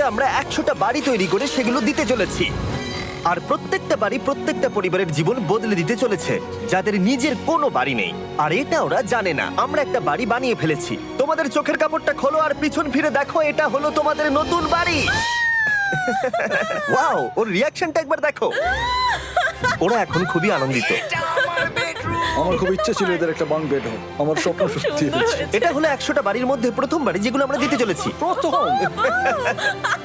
ভিডিওতে আমরা 100টা বাড়ি তৈরি করে সেগুলো দিতে চলেছি। আর প্রত্যেকটা বাড়ি প্রত্যেকটা পরিবারের জীবন বদলে দিতে চলেছে যাদের নিজের কোনো বাড়ি নেই। আর এটা ওরা জানে না। আমরা একটা বাড়ি বানিয়ে ফেলেছি। তোমাদের চোখের কাপড়টা খোলো আর পিছন ফিরে দেখো, এটা হলো তোমাদের নতুন বাড়ি। ওয়াও, ওর রিয়াকশনটা একবার দেখো। ওরা এখন খুবই আনন্দিত। আমার খুব ইচ্ছে ছিল এদের একটা বাং বেড হোক। আমার স্বপ্ন সত্যি হয়েছে। এটা হলো 100টা বাড়ির মধ্যে প্রথম বাড়ি যেগুলো আমরা দিতে চলেছি। প্রথম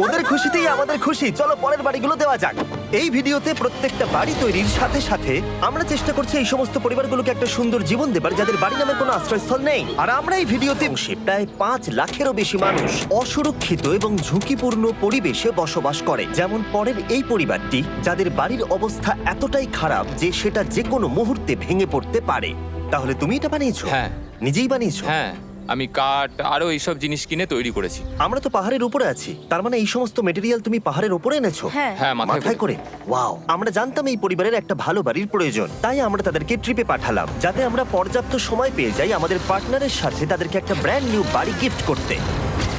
ওদের খুশিতেই আমাদের খুশি। চলো পরের বাড়িগুলো দেওয়া যাক। এই ভিডিওতে প্রত্যেকটা বাড়ি তৈরির সাথে সাথে আমরা চেষ্টা করছি এই সমস্ত পরিবারগুলোকে একটা সুন্দর জীবন দেবার যাদের বাড়ি নামে কোনো আশ্রয়স্থল নেই। আর আমরা এই ভিডিওতে প্রায় 5 লাখেরও বেশি মানুষ অসুরক্ষিত এবং ঝুঁকিপূর্ণ পরিবেশে বসবাস করে। যেমন পরের এই পরিবারটি, যাদের বাড়ির অবস্থা এতটাই খারাপ যে সেটা যে কোনো মুহূর্তে ভেঙে পড়তে পারে। তাহলে তুমি এটা বানিয়েছো? হ্যাঁ। নিজেই বানিয়েছো? হ্যাঁ, আমি কাঠ আরো এইসব জিনিস কিনে তৈরি করেছি। আমরা তো পাহাড়ের উপরে আছি, তার মানে এই সমস্ত মেটেরিয়াল তুমি পাহাড়ের উপরে এনেছো? হ্যাঁ। হ্যাঁ, মাথায় করে। ওয়াও, আমরা জানতাম এই পরিবারের একটা ভালো বাড়ির প্রয়োজন, তাই আমরা তাদেরকে ট্রিপে পাঠালাম যাতে আমরা পর্যাপ্ত সময় পেয়ে যাই আমাদের পার্টনারের সাথে তাদেরকে একটা ব্র্যান্ড নিউ বাড়ি গিফট করতে।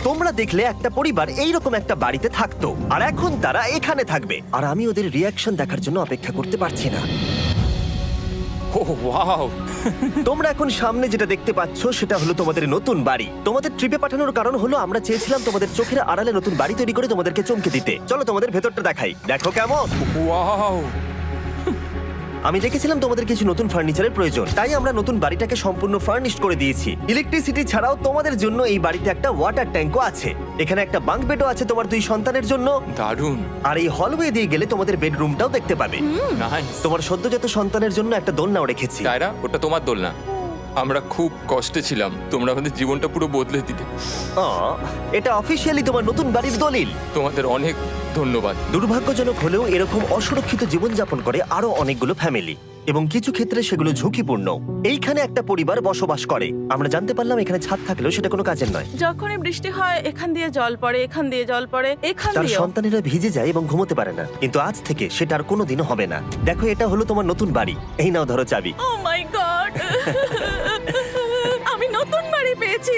তোমরা দেখলে একটা পরিবার এইরকম একটা বাড়িতে থাকতো, আর এখন তারা এখানে থাকবে। আর আমি ওদের রিয়াকশন দেখার জন্য অপেক্ষা করতে পারছি না। ও ওয়াও! তোমরা এখন সামনে যেটা দেখতে পাচ্ছ সেটা হলো তোমাদের নতুন বাড়ি। তোমাদের ট্রিপে পাঠানোর কারণ হলো আমরা চেয়েছিলাম তোমাদের চোখের আড়ালে নতুন বাড়ি তৈরি করে তোমাদেরকে চমকে দিতে। চলো তোমাদের ভেতরটা দেখাই, দেখো কেমন। ওয়াও! আমি দেখেছিলাম তোমাদের কিছু নতুন ফার্নিচারের প্রয়োজন, তাই আমরা নতুন বাড়িটাকে সম্পূর্ণ ফার্নিশড করে দিয়েছি। ইলেকট্রিসিটি ছাড়াও তোমাদের জন্য এই বাড়িতে একটা ওয়াটার ট্যাঙ্কও আছে। এখানে একটা বাঙ্ক বেডও আছে তোমার 2 সন্তানের জন্য। দারুণ! আর এই হলওয়ে দিয়ে গেলে তোমাদের বেডরুমটাও দেখতে পাবে। নাইস! তোমার সদ্যজাত সন্তানের জন্য একটা দোলনাও রেখেছি। টায়রা, ওটা তোমার দোলনা। আমরা খুব কষ্টে ছিলাম, তোমরা আমাদের জীবনটা পুরো বদলে দিতে। এটা অফিসিয়ালি তোমার নতুন বাড়ির দলিল। তোমাদের অনেক ধন্যবাদ। দুর্ভাগ্যজনক হলেও এরকম অসুরক্ষিত জীবনযাপন করে আরো অনেকগুলো ফ্যামিলি, এবং কিছু ক্ষেত্রে সেগুলো ঝুঁকিপূর্ণ। এইখানে একটা পরিবার বসবাস করে। আমরা জানতে পারলাম এখানে ছাদ থাকলেও সেটা কোনো কাজের নয়। যখনই বৃষ্টি হয় এখান দিয়ে জল পড়ে, এখান দিয়ে জল পড়ে, এখান তার দিয়ে। সন্তানেরা ভিজে যায় এবং ঘুমোতে পারে না, কিন্তু আজ থেকে সেটা আর কোনোদিনও হবে না। দেখো, এটা হলো তোমার নতুন বাড়ি। এই নাও, ধরো চাবি। ও মাই গড! আমি নতুন বাড়ি পেয়েছি।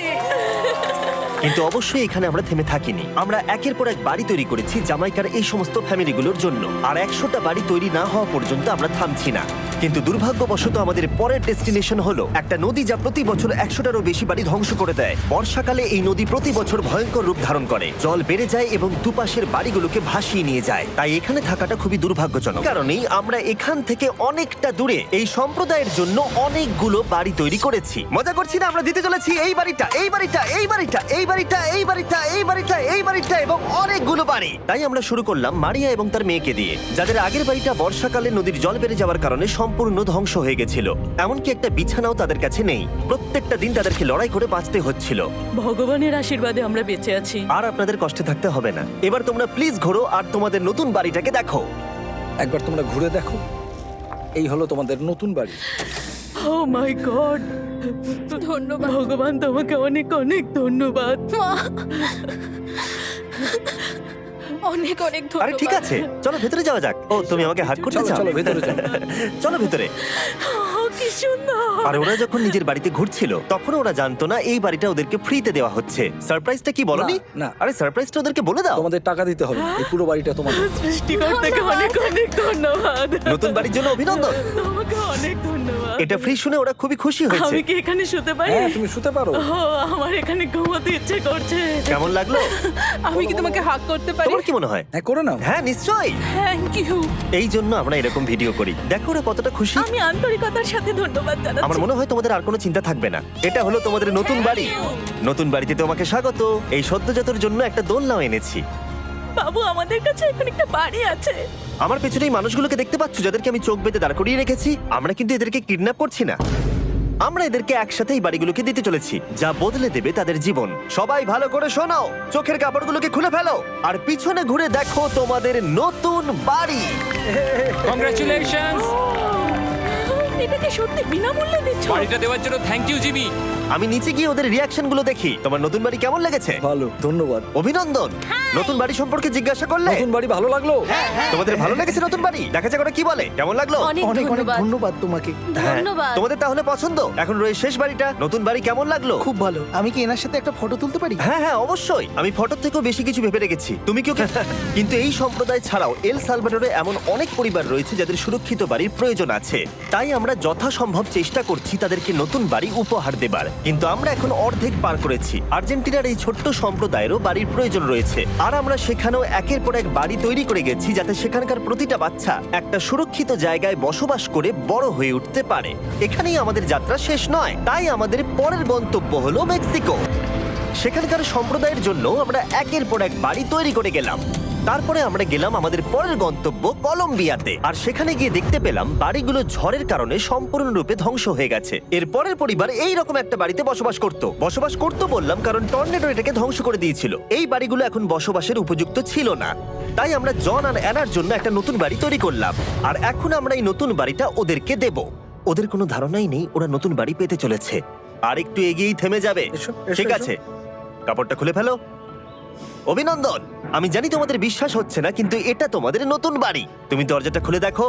কিন্তু অবশ্যই এখানে আমরা থেমে থাকিনি। আমরা একের পর এক বাড়ি তৈরি করেছি জামাইকার এই সমস্ত ফ্যামিলিগুলোর জন্য। আর 100টা বাড়ি তৈরি না হওয়া পর্যন্ত আমরা থামছি না। কিন্তু দুর্ভাগ্যবশত আমাদের পরের ডেস্টিনেশন হলো একটা নদী যা প্রতি বছর 100টারও বেশি বাড়ি ধ্বংস করে দেয়। বর্ষাকালে এই নদী প্রতি বছর ভয়ঙ্কর রূপ ধারণ করে, জল বেড়ে যায় এবং দুপাশের বাড়িগুলোকে ভাসিয়ে নিয়ে যায়। তাই এখানে থাকাটা খুবই দুর্ভাগ্যজনক। কারণেই আমরা এখান থেকে অনেকটা দূরে এই সম্প্রদায়ের জন্য অনেকগুলো বাড়ি তৈরি করেছি। মজা করছি না? আমরা দিতে চলেছি এই বাড়িটা, এই বাড়িটা, এই বাড়িটা, এই বাড়িটা, এই বাড়িটা, এই বাড়িটা, এই বাড়িটা এবং অনেকগুলো বাড়ি। তাই আমরা শুরু করলাম মারিয়া এবং তার মেয়েকে দিয়ে, যাদের আগের বাড়িটা বর্ষাকালে নদীর জল বেড়ে যাওয়ার কারণে সম্পূর্ণ ধ্বংস হয়ে গেছিল। এমনকি একটা বিছানাও তাদের কাছে নেই। প্রত্যেকটা দিন তাদেরকে লড়াই করে বাঁচতে হচ্ছিল। ভগবানের আশীর্বাদে আমরা বেঁচে আছি। আর আপনাদের কষ্টে থাকতে হবে না। এবার তোমরা প্লিজ ঘোরো আর তোমাদের নতুন বাড়িটাকে দেখো। একবার তোমরা ঘুরে দেখো, এই হলো তোমাদের নতুন বাড়ি। ও মাই গড! ধন্যবাদ ভগবান, তোমাকে অনেক অনেক ধন্যবাদ। অনেক অনেক আরে ধন্যবাদ। ঠিক আছে, চলো ভেতরে যাওয়া যাক। ও, তুমি আমাকে হাত করতে চলো চাও? চলো ভেতরে চলো। চলো ভেতরে। ও, কি সুন্দর! আর ওরা যখন নিজের বাড়িতে ঘুরছিল তখন ওরা জানতো না এই বাড়িটা ওদেরকে ফ্রিতে দেওয়া হচ্ছে। সারপ্রাইজটা কি বলনি? না, না। আরে সারপ্রাইজটা ওদেরকে বলে দাও। তোমাদের টাকা দিতে হবে না, এই পুরো বাড়িটা তোমাদের। সৃষ্টিকর্তাকে অনেক অনেক ধন্যবাদ। নতুন বাড়ির জন্য অভিনন্দন। তোমাকে অনেক ধন্যবাদ। এটা ফ্রি শুনে ওরা খুবই খুশি হয়েছে। আমি কি এখানে শুতে পারি? হ্যাঁ, তুমি শুতে পারো। ও, আমার এখানে ঘুমোতে ইচ্ছে করছে। কেমন লাগলো? আমি কি তোমাকে হাগ করতে পারি? তোমার কি মনে হয়? হ্যাঁ, করে নাও। হ্যাঁ, নিশ্চয়ই। Thank you. এই জন্য আমরা এরকম ভিডিও করি। দেখো ওরা কতটা খুশি। আমি আন্তরিকতার সাথে ধন্যবাদ জানাচ্ছি। আমার মনে হয় তোমাদের আর কোনো চিন্তা থাকবে না। এটা হলো তোমাদের নতুন বাড়ি। নতুন বাড়িতে তোমাকে স্বাগত। এই সদ্যজাতর জন্য একটা দোলনাও এনেছি। বাবু, আমাদের কাছে এখন একটা বাড়ি আছে। আমার পেছনে এই মানুষগুলোকে দেখতে পাচ্ছ যাদেরকে আমি চোখ বেঁধে দাঁড় করিয়ে রেখেছি? আমরা কিন্তু এদেরকে কিডন্যাপ করছি না। আমরা এদেরকে একসাথে এই বাড়িগুলোকে দিতে চলেছি, যা বদলে দেবে তাদের জীবন। সবাই ভালো করে শোনাও, চোখের কাপড়গুলোকে খুলে ফেলো আর পিছনে ঘুরে দেখো তোমাদের নতুন বাড়ি। কংগ্রাচুলেশনস! এটাকে সত্যি বিনামূল্যে দিচ্ছ? বাড়িটা দেওয়ার জন্য থ্যাংক ইউ জিমি। আমি নিচে গিয়ে ওদের রিয়াকশন গুলো দেখি। তোমার নতুন বাড়ি কেমন লেগেছে? ভালো, ধন্যবাদ। অভিনন্দন। নতুন বাড়ি সম্পর্কে জিজ্ঞাসা করলে? নতুন বাড়ি ভালো লাগলো? তোমাদের ভালো লেগেছে নতুন বাড়ি? দেখা যাক ওরা কি বলে। কেমন লাগলো? অনেক অনেক অনেক ধন্যবাদ। ধন্যবাদ তোমাকে। হ্যাঁ, ধন্যবাদ। তোমাদের তাহলে পছন্দ? এখন রয়েছে শেষ বাড়িটা। নতুন বাড়ি কেমন লাগলো? খুব ভালো। আমি কি এনার সাথে একটা ফটো তুলতে পারি? হ্যাঁ হ্যাঁ অবশ্যই। আমি ফটোর থেকেও বেশি কিছু ভেবে রেখেছি। তুমি কি ওকে কিন্তু এই সম্প্রদায় ছাড়াও এল সালভাডোরে এমন অনেক পরিবার রয়েছে যাদের সুরক্ষিত বাড়ির প্রয়োজন আছে। তাই আমরা যথাসম্ভব চেষ্টা করছি তাদেরকে নতুন বাড়ি উপহার দেবার। কিন্তু আমরা এখন অর্ধেক পার করেছি। আর্জেন্টিনার এই ছোট্ট সম্প্রদায়েরও বাড়ির প্রয়োজন রয়েছে, আর আমরা সেখানেও একের পর এক বাড়ি তৈরি করে গেছি যাতে সেখানকার প্রতিটা বাচ্চা একটা সুরক্ষিত জায়গায় বসবাস করে বড় হয়ে উঠতে পারে। এখানেই আমাদের যাত্রা শেষ নয়, তাই আমাদের পরের গন্তব্য হলো মেক্সিকো। সেখানকার সম্প্রদায়ের জন্য আমরা একের পর এক বাড়ি তৈরি করে গেলাম। তারপরে আমরা গেলাম আমাদের পরের গন্তব্য কলম্বিয়াতে, আর সেখানে গিয়ে দেখতে পেলাম বাড়িগুলো ঝড়ের কারণে সম্পূর্ণরূপে ধ্বংস হয়ে গেছে। এর পরের পরিবার এই রকম একটা বাড়িতে বসবাস করতো বললাম কারণ টর্নেডো এটাকে ধ্বংস করে দিয়েছিল। এই বাড়িগুলো এখন বসবাসের উপযুক্ত ছিল না, তাই আমরা জন আর অ্যানার জন্য একটা নতুন বাড়ি তৈরি করলাম। আর এখন আমরা এই নতুন বাড়িটা ওদেরকে দেব। ওদের কোনো ধারণাই নেই ওরা নতুন বাড়ি পেতে চলেছে। আর একটু এগিয়েই থেমে যাবে। এসো, এসো, ঠিক এসো। আছে, কাপড়টা খুলে ফেলো। অভিনন্দন। আমি জানি তোমাদের বিশ্বাস হচ্ছে না, কিন্তু এটা তোমাদের নতুন বাড়ি। তুমি দরজাটা খুলে দেখো।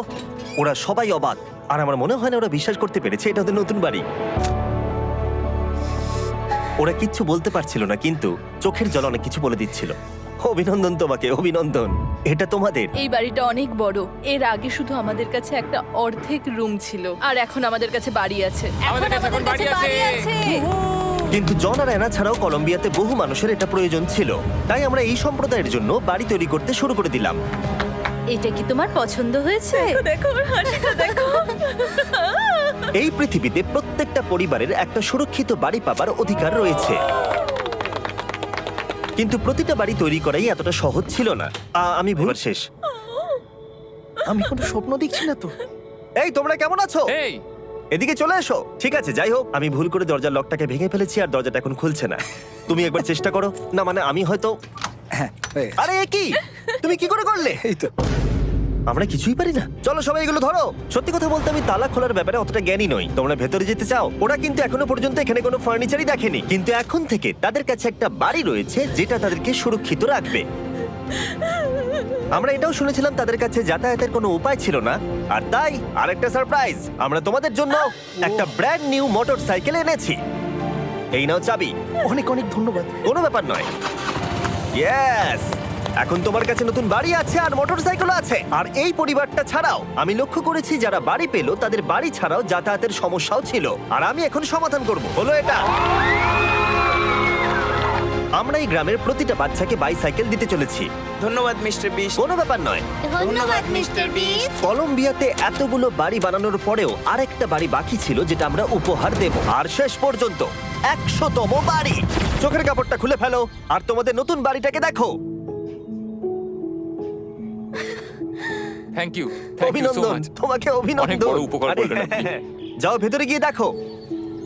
ওরা সবাই অবাক, আর আমার মনে হয় না ওরা বিশ্বাস করতে পেরেছে এটা ওদের নতুন বাড়ি। ওরা কিচ্ছু বলতে পারছিল না, কিন্তু চোখের জল অনেক কিছু বলে দিচ্ছিল। অভিনন্দন তোমাকে, অভিনন্দন। এটা তোমাদের। এই বাড়িটা অনেক বড়। এর আগে শুধু আমাদের কাছে একটা অর্ধেক রুম ছিল, আর এখন আমাদের কাছে বাড়ি আছে। আমাদের কাছে এখন বাড়ি আছে। কিন্তু জন আর অ্যানা ছাড়াও কলম্বিয়াতে বহু মানুষের এটা প্রয়োজন ছিল, তাই আমরা এই সম্প্রদায়ের জন্য বাড়ি তৈরি করতে শুরু করে দিলাম। এটা কি তোমার পছন্দ হয়েছে? দেখো ওর হাসিটা দেখো। এই পৃথিবীতে প্রত্যেকটা পরিবারের একটা সুরক্ষিত বাড়ি পাবার অধিকার রয়েছে, কিন্তু প্রতিটা বাড়ি তৈরি করাই এতটা সহজ ছিল না। আমি ভুল শেষ। আমি কোনো স্বপ্ন দেখছি না তো। এই তোমরা কেমন আছো? এই এদিকে চলে এসো। ঠিক আছে, যাই হোক, আমি ভুল করে দরজার লকটাকে ভেঙে ফেলেছি আর দরজাটা এখন খুলছে না। তুমি একবার চেষ্টা করো না, মানে আমি হয়তো। হ্যাঁ, হয়ে গেছে। আরে এ কি, তুমি কি করে করলে? এই তো। আমরা কিছুই পারি না। চলো সবাই এগুলো ধরো। সত্যি কথা বলতে আমি তালা খোলার ব্যাপারে অতটা জ্ঞানী নই। তোমরা ভেতরে যেতে চাও? ওরা কিন্তু এখনো পর্যন্ত এখানে কোনো ফার্নিচারই দেখেনি, কিন্তু এখন থেকে তাদের কাছে একটা বাড়ি রয়েছে যেটা তাদেরকে সুরক্ষিত রাখবে। আমরা এটাও শুনেছিলাম তাদের কাছে যাতায়াতের কোনো উপায় ছিল না, আর তাই আরেকটা সারপ্রাইজ, আমরা তোমাদের জন্য একটা ব্র্যান্ড নিউ মোটরসাইকেল এনেছি। এই নাও চাবি। অনেক অনেক ধন্যবাদ। কোনো ব্যাপার নয়। ইয়েস, এখন তোমার কাছে নতুন বাড়ি আছে আর মোটরসাইকেল আছে। আর এই পরিবারটা ছাড়াও আমি লক্ষ্য করেছি যারা বাড়ি পেলো তাদের বাড়ি ছাড়াও যাতায়াতের সমস্যাও ছিল, আর আমি এখন সমাধান করব। হলো এটা, আমরা এই গ্রামের প্রতিটা বাচ্চাকে বাইসাইকেল দিতে চলেছি। ধন্যবাদ মিস্টার বিস্ট। কোনো ব্যাপার নয়। ধন্যবাদ মিস্টার বিস্ট। কলম্বিয়াতে এতগুলো বাড়ি বানানোর পরেও আরেকটা বাড়ি বাকি ছিল যেটা আমরা উপহার দেব। আর শেষ পর্যন্ত 100তম বাড়ি। চোখের কাপড়টা খুলে ফেলো আর তোমাদের নতুন বাড়িটাকে দেখো। Thank you, thank you so অভিনন্দন, মাচ। তোমাকে অভিনন্দন। অনেক বড় উপকার আরে, করলেন আপনি। যাও ভেতরে গিয়ে দেখো।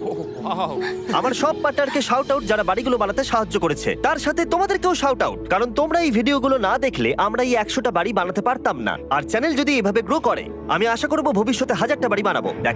ওয়াও, আমার সব পার্টনারকে শাউট আউট যারা বাড়িগুলো বানাতে সাহায্য করেছে। তার সাথে তোমাদেরকেও শাউট আউট, কারণ তোমরা এই ভিডিওগুলো না দেখলে আমরা এই 100টা বাড়ি বানাতে পারতাম না। আর চ্যানেল যদি এভাবে গ্রো করে, আমি আশা করব ভবিষ্যতে 1000টা বাড়ি বানাবো। দেখা